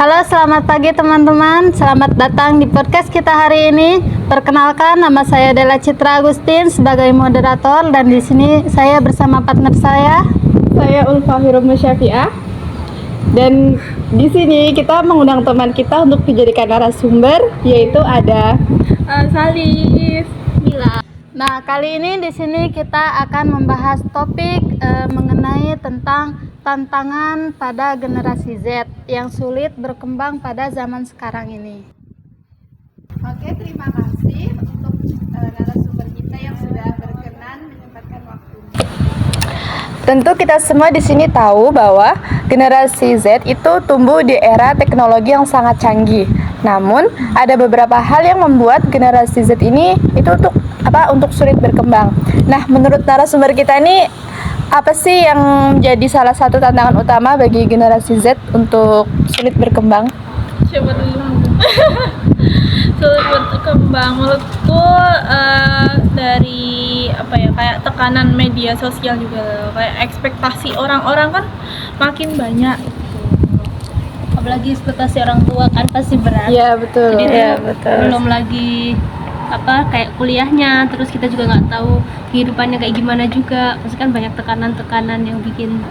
Halo, selamat pagi teman-teman. Selamat datang di podcast kita hari ini. Perkenalkan, nama saya Della Citra Agustin sebagai moderator dan di sini saya bersama partner saya. Saya Ulfa Hiroma Syafi'ah. Dan di sini kita mengundang teman kita untuk dijadikan narasumber, yaitu ada Salif, Bila. Nah, kali ini di sini kita akan membahas topik mengenai tentang tantangan pada generasi Z yang sulit berkembang pada zaman sekarang ini. Oke, terima kasih untuk narasumber kita yang sudah berkenan menyempatkan waktunya. Tentu kita semua di sini tahu bahwa generasi Z itu tumbuh di era teknologi yang sangat canggih. Namun, ada beberapa hal yang membuat generasi Z ini itu untuk sulit berkembang. Nah, menurut narasumber kita ini apa sih yang jadi salah satu tantangan utama bagi generasi Z untuk sulit berkembang? Coba dulu. Sulit berkembang menurutku dari kayak tekanan media sosial juga, kayak ekspektasi orang-orang kan makin banyak. Apalagi ekspektasi orang tua kan pasti berat. Iya, betul. Jadi Iya, betul. belum lagi kayak kuliahnya, terus kita juga nggak tahu kehidupannya kayak gimana juga. Pasti kan banyak tekanan-tekanan yang bikin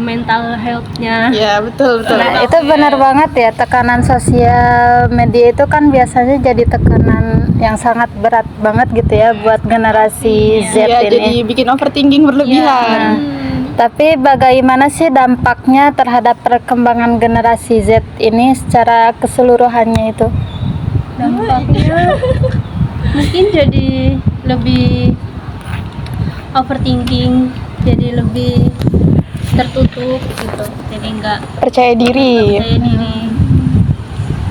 mental health-nya. Iya, betul. Nah, itu benar banget ya, tekanan sosial media itu kan biasanya jadi tekanan yang sangat berat banget gitu ya buat generasi Z Iya, ini. jadi bikin overthinking berlebihan. Tapi bagaimana sih dampaknya terhadap perkembangan generasi Z ini secara keseluruhannya itu? Dampaknya mungkin jadi lebih overthinking, jadi lebih tertutup gitu, jadi nggak Percaya diri. percaya diri.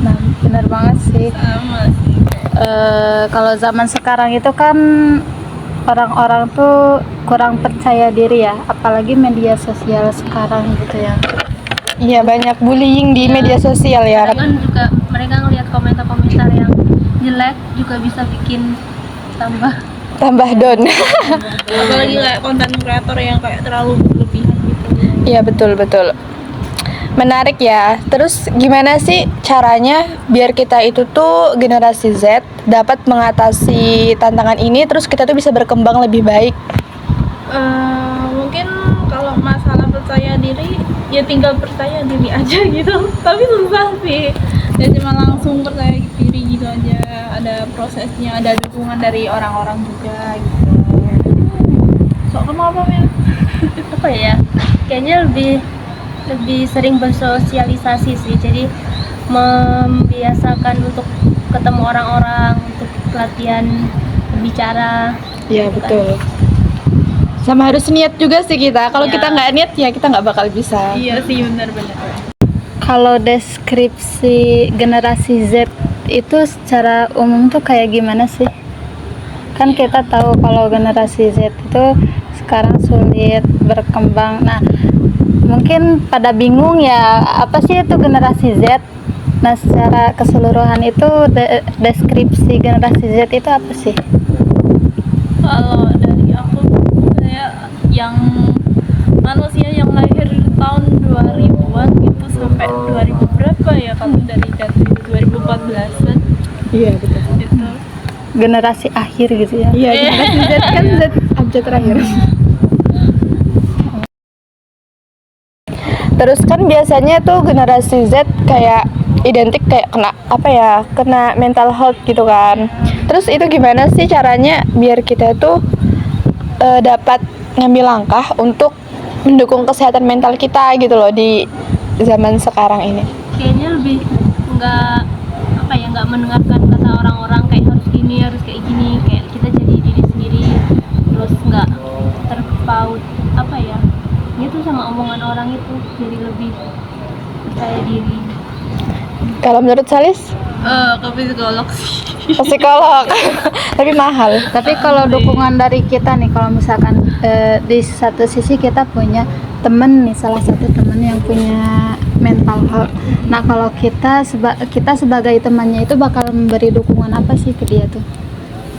Nah, benar banget sih. Sama sih. Kalau zaman sekarang itu kan orang-orang tuh kurang percaya diri ya, apalagi media sosial sekarang gitu ya. Iya, banyak bullying di media sosial ya. Kadang kan juga mereka ngelihat komentar-komentar yang jelek juga bisa bikin tambah down. apalagi kayak konten kreator yang kayak terlalu berlebihan gitu. Iya, betul. Menarik ya. Terus gimana sih caranya biar kita itu tuh generasi Z dapat mengatasi tantangan ini, terus kita tuh bisa berkembang lebih baik? Mungkin kalau masalah percaya diri ya tinggal percaya diri aja gitu, tapi susah sih ya, cuma langsung percaya diri gitu aja. Ada prosesnya, ada dukungan dari orang-orang juga gitu. So, kamu apa Mil? Apa ya, kayaknya lebih sering bersosialisasi sih, jadi membiasakan untuk ketemu orang-orang, untuk latihan berbicara. Iya, gitu kan. betul. Sama harus niat juga sih kita. Kalau Iya. kita nggak niat ya kita nggak bakal bisa. Iya sih, benar-benar. Kalau deskripsi generasi Z itu secara umum tuh kayak gimana sih? Kan kita tahu kalau generasi Z itu sekarang sulit berkembang. Nah, mungkin pada bingung ya, apa sih itu generasi Z? Nah, secara keseluruhan itu deskripsi generasi Z itu apa sih? Kalau dari aku kayak yang manusia yang lahir tahun 2000-an gitu sampai 2000 berapa ya, kalau dari data itu 2014-an Iya, betul. gitu. Generasi akhir gitu ya. Iya, generasi Z kan Z abjad terakhir. Terus kan biasanya tuh generasi Z kayak identik kayak kena mental health gitu kan. Terus itu gimana sih caranya biar kita tuh dapat ngambil langkah untuk mendukung kesehatan mental kita gitu loh di zaman sekarang ini? Kayaknya lebih nggak mendengarkan kata orang-orang kayak harus gini, harus kayak gini, kayak kita jadi diri sendiri, terus nggak terpaut itu sama omongan orang itu, jadi lebih percaya diri. Kalau menurut Salis? Ke psikolog sih. Psikolog. Tapi mahal. Tapi kalau dukungan dari kita nih, kalau misalkan di satu sisi kita punya temen nih, salah satu temen yang punya mental health. Nah, kalau kita sebagai temannya itu bakal memberi dukungan apa sih ke dia tuh?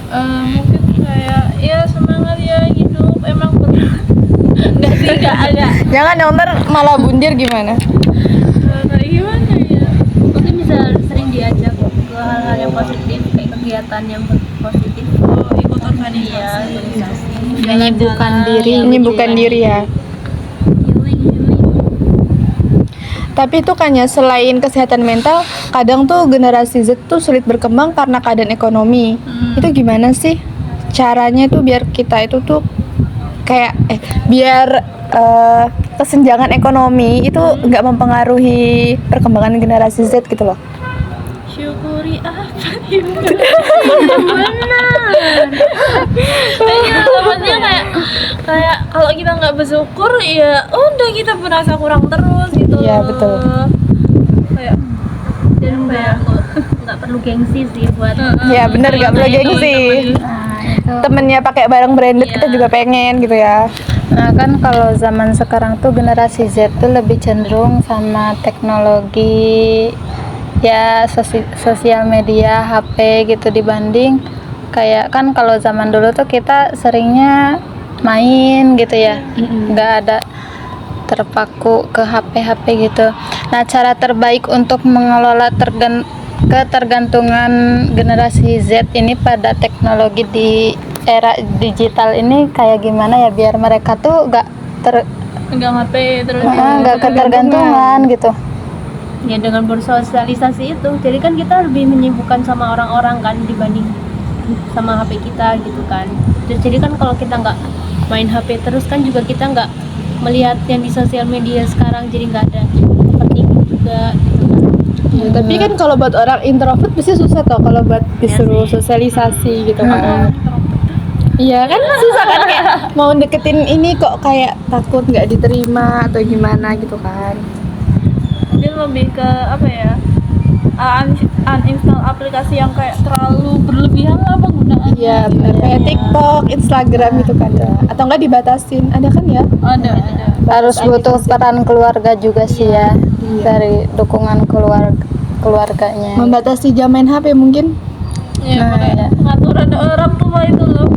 Mungkin kayak ya semangat ya, hidup emang berat. Enggak. Jangan dong, ntar malah bundir gimana? Kayak gimana ya? hal-hal yang positif, kayak kegiatan yang positif. Oh, ikut organisasi. Iya, organisasi. Menyibukkan diri. Menyibukkan diri ya. Healing. Tapi itu kan ya, selain kesehatan mental, kadang tuh generasi Z tuh sulit berkembang karena keadaan ekonomi. Itu gimana sih caranya tuh biar kita itu tuh kayak biar kesenjangan ekonomi itu nggak mempengaruhi perkembangan generasi Z gitu loh. Syukuri apa benar maksudnya kayak kalau kita nggak bersyukur ya udah kita merasa kurang terus gitu. Iya, betul. Kayak Dan nggak perlu gengsi sih buat Ya bener, nggak perlu gengsi. Temennya pakai barang branded kita juga pengen gitu ya. Nah kan kalau zaman sekarang tuh generasi Z tuh lebih cenderung sama teknologi ya, sosial media, HP gitu, dibanding kayak kan kalau zaman dulu tuh kita keringnya main gitu ya, nggak ada terpaku ke HP gitu. Nah cara terbaik untuk mengelola ketergantungan generasi Z ini pada teknologi di era digital ini kayak gimana ya, biar mereka tuh pegang HP terus nggak ketergantungan gitu. ya dengan bersosialisasi itu. Jadi kan kita lebih menyibukkan sama orang-orang kan dibanding sama HP kita gitu kan. Jadi kan kalau kita nggak main HP terus kan juga kita nggak melihat yang di sosial media sekarang, jadi nggak ada overthinking juga gitu kan. Ya, tapi kan kalau buat orang introvert pasti susah toh kalau buat disuruh sosialisasi gitu kan. Iya kan susah kan, kayak mau deketin ini kok kayak takut nggak diterima atau gimana gitu kan. Mungkin lebih ke apa ya, uninstall aplikasi yang kayak terlalu berlebihan lah penggunaannya. Iya benar, kayak TikTok, Instagram gitu kan. Atau enggak dibatasin, ada kan ya? Ada. Harus butuh peran keluarga juga sih ya, dari dukungan keluarganya. Membatasi jam main HP mungkin. Ya, kayak pengaturan orang tua itu loh.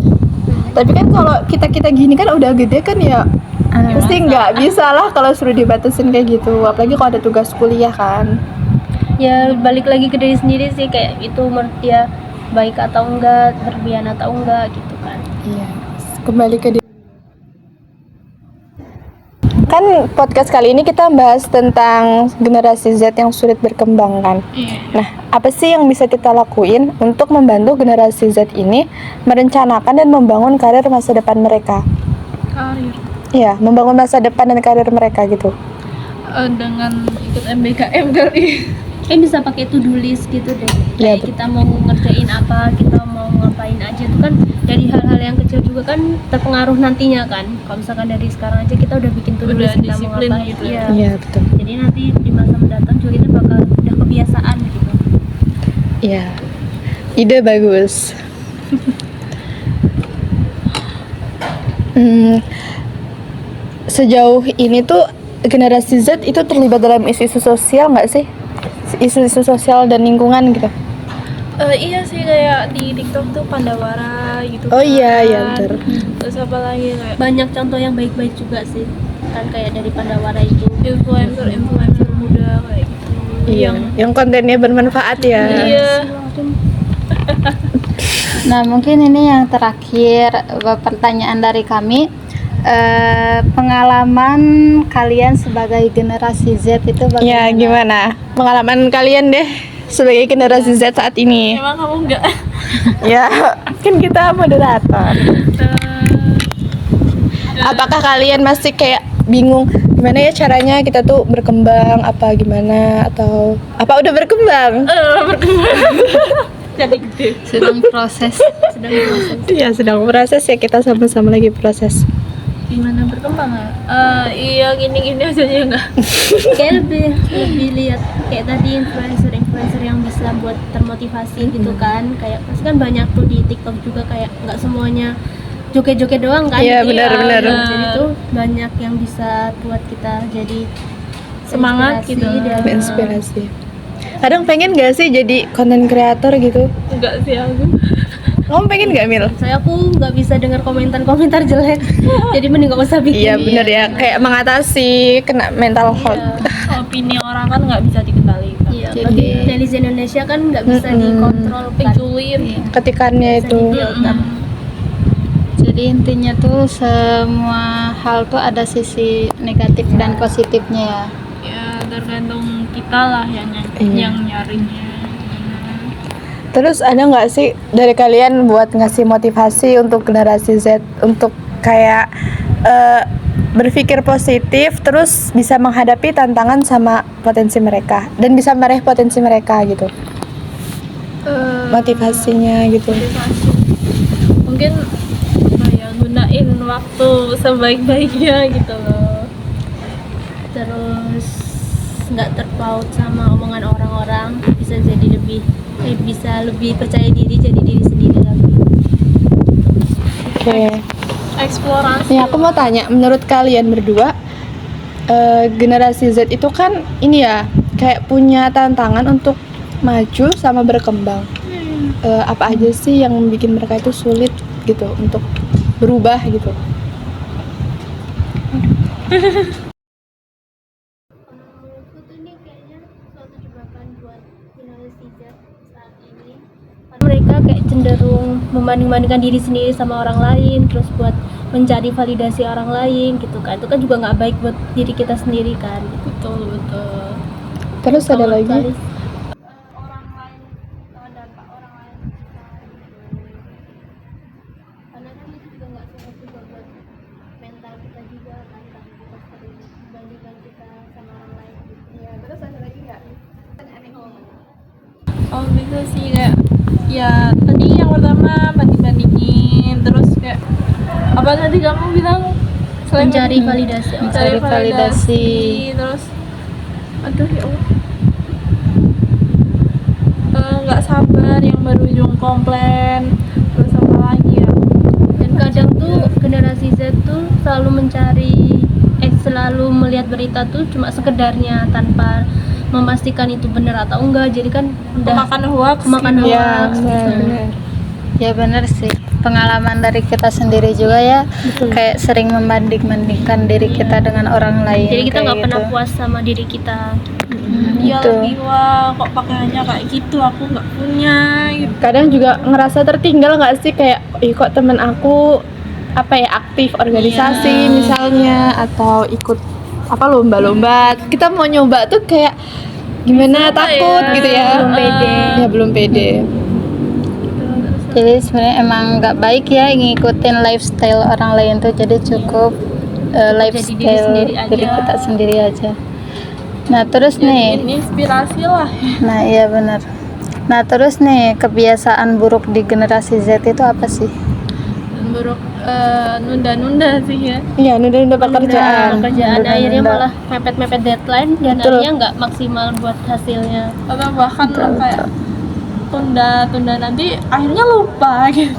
Tapi kan kalau kita gini kan udah gede kan ya, pasti nggak bisa lah kalau suruh dibatasin kayak gitu. Apalagi kalau ada tugas kuliah kan. Ya balik lagi ke diri sendiri sih, kayak itu menurut dia baik atau enggak, berlebihan atau enggak gitu kan. Iya. Kembali ke diri. Kan podcast kali ini kita bahas tentang generasi Z yang sulit berkembang kan. Nah, apa sih yang bisa kita lakuin untuk membantu generasi Z ini merencanakan dan membangun karir masa depan mereka? Karir. Iya, membangun masa depan dan karir mereka gitu. Dengan ikut MBKM kali. Bisa pakai to-do list gitu deh. Ya, Kayak kita mau ngerjain apa, kita mau ngapain aja itu kan dari hal-hal yang kecil juga kan terpengaruh nantinya kan. Kalau misalkan dari sekarang aja kita udah bikin to-do Udah list kita mau disiplin ngapain. gitu. Iya. Iya, betul. Jadi nanti di masa mendatang juga kita bakal udah kebiasaan gitu. Iya. Ide bagus. Sejauh ini tuh generasi Z itu terlibat dalam isu-isu sosial nggak sih? Isu-isu sosial dan lingkungan gitu. Iya sih, kayak di TikTok tuh Pandawara gitu. Oh iya, iya kan. betul. Terus apa lagi kayak Banyak contoh yang baik-baik juga sih. Kan kayak dari Pandawara itu. influencer muda kayak gitu. Iya. Yang kontennya bermanfaat ya. Iya. Nah mungkin ini yang terakhir, pertanyaan dari kami, pengalaman kalian sebagai generasi Z itu bagaimana? Ya gimana? Pengalaman kalian deh sebagai generasi Z saat ini. Emang kamu enggak? Ya, kan kita moderator. Apakah kalian masih kayak bingung gimana ya caranya kita tuh berkembang apa gimana, atau apa udah berkembang? Jadi gede. Sedang proses. Iya, sedang proses ya, kita sama-sama lagi proses. Gimana berkembang ya? Iya gini-gini aja ya enggak. Kayak lebih lihat kayak tadi influencer yang bisa buat termotivasi gitu kan. Kayak pasti kan banyak tuh di TikTok juga, kayak nggak semuanya joget-joget doang kan. Iya, benar-benar. Jadi tuh banyak yang bisa buat kita jadi Semangat inspirasi gitu. dan Inspirasi. Kadang pengen gak sih jadi konten kreator gitu? Enggak sih aku. Kamu pengen nggak, Mil? Saya aku nggak bisa dengar komentar-komentar jelek, jadi mending nggak usah bikin. Iya bener ya, kayak mengatasi kena mental health. Opini orang kan nggak bisa dikendalikan. Iya, Jadi- bagi netizen Indonesia kan nggak bisa dikontrol kan. Penculit. Ketikannya itu. Jadi intinya tuh semua hal tuh ada sisi negatif dan positifnya ya. Ya tergantung kita lah yang nyarinya. Terus ada nggak sih dari kalian buat ngasih motivasi untuk generasi Z untuk kayak berpikir positif, terus bisa menghadapi tantangan sama potensi mereka dan bisa meraih potensi mereka gitu? Motivasinya gitu. Mungkin gunain waktu sebaik-baiknya gitu loh. Terus nggak terpaut sama omongan orang-orang, bisa lebih percaya diri, jadi diri sendiri lagi. Oke. Eksplorasi. Nih aku mau tanya, menurut kalian berdua, generasi Z itu kan ini ya, kayak punya tantangan untuk maju sama berkembang. Apa aja sih yang bikin mereka itu sulit gitu untuk berubah gitu? Menurutku tuh ini kayaknya suatu jebakan buat generasi Z saat ini. Karena mereka kayak cenderung membanding-bandingkan diri sendiri sama orang lain, terus buat mencari validasi orang lain gitu kan. Itu kan juga nggak baik buat diri kita sendiri kan. Betul. Terus ada Kalau lagi? kali- Orang lain dampak orang lain karena kan itu juga nggak sehat juga buat mental kita juga kan, kalau kita sering membandingkan kita sama orang lain gitu. Iya, terus ada lagi nggak? Oh bisa sih kayak ya tadi yang pertama banding-bandingin, terus kayak apa tadi kamu bilang selain Mencari banding- validasi. Mencari validasi. terus aduh ya Allah nggak sabar yang berujung komplain, terus apa lagi ya. Dan kadang tuh generasi Z tuh selalu melihat berita tuh cuma sekedarnya tanpa memastikan itu benar atau enggak, jadi kan udah Makan hoax kemakan gitu. Iya, hoax gitu. benar. Ya benar sih, pengalaman dari kita sendiri juga ya, kayak sering membanding-bandingkan diri kita dengan orang lain. Jadi kita kayak nggak pernah gitu. puas sama diri kita. Dia Itu. lebih wah kok pakaiannya kayak gitu, aku nggak punya gitu. Kadang juga ngerasa tertinggal nggak sih, kayak ih kok temen aku apa ya aktif organisasi misalnya, atau ikut apa lomba-lomba, kita mau nyoba tuh kayak gimana, takut ya? gitu ya, Belum pede. ya belum pede. Jadi sebenarnya emang nggak baik ya ngikutin lifestyle orang lain tuh, jadi cukup lifestyle diri sendiri aja. diri kita sendiri aja. Nah terus nih, Ini inspirasi lah. nah iya benar. Nah terus nih, kebiasaan buruk di generasi Z itu apa sih? Dan buruk nunda-nunda sih ya. Iya, nunda-nunda pekerjaan. Pekerjaan akhirnya Nunda-nunda. malah mepet-mepet deadline dan Betul. akhirnya nggak maksimal buat hasilnya. Atau bahkan Betul, kayak tunda nanti akhirnya lupa gitu.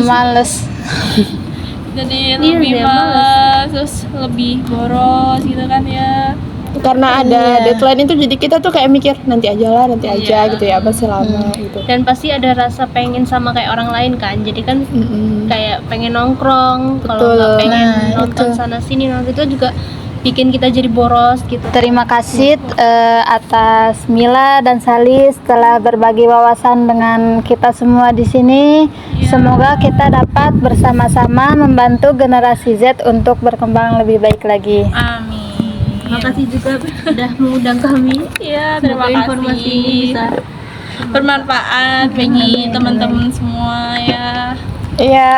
Males. Jadi Iya, lebih iya, malas, terus lebih boros gitu kan ya. Karena ada Iya. deadline itu, jadi kita tuh kayak mikir nanti aja lah, nanti aja gitu ya, masih lama gitu. Dan pasti ada rasa pengen sama kayak orang lain kan, jadi kan kayak pengen nongkrong, kalau Betul. nggak pengen Nah, nonton itu. sana sini, nonton itu juga bikin kita jadi boros gitu. Terima kasih atas Mila dan Salis telah berbagi wawasan dengan kita semua di sini. Semoga kita dapat bersama-sama membantu generasi Z untuk berkembang lebih baik lagi. Amin. Terima kasih juga udah mengundang kami. Iya, terima Semoga kasih. informasi ini bisa bermanfaat bagi teman-teman semua ya. Iya.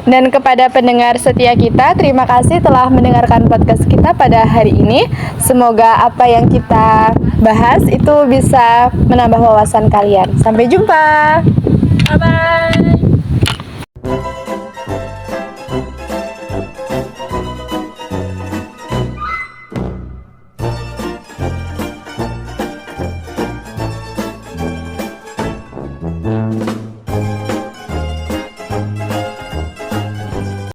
Dan kepada pendengar setia kita, terima kasih telah mendengarkan podcast kita pada hari ini. Semoga apa yang kita bahas itu bisa menambah wawasan kalian. Sampai jumpa. Bye bye.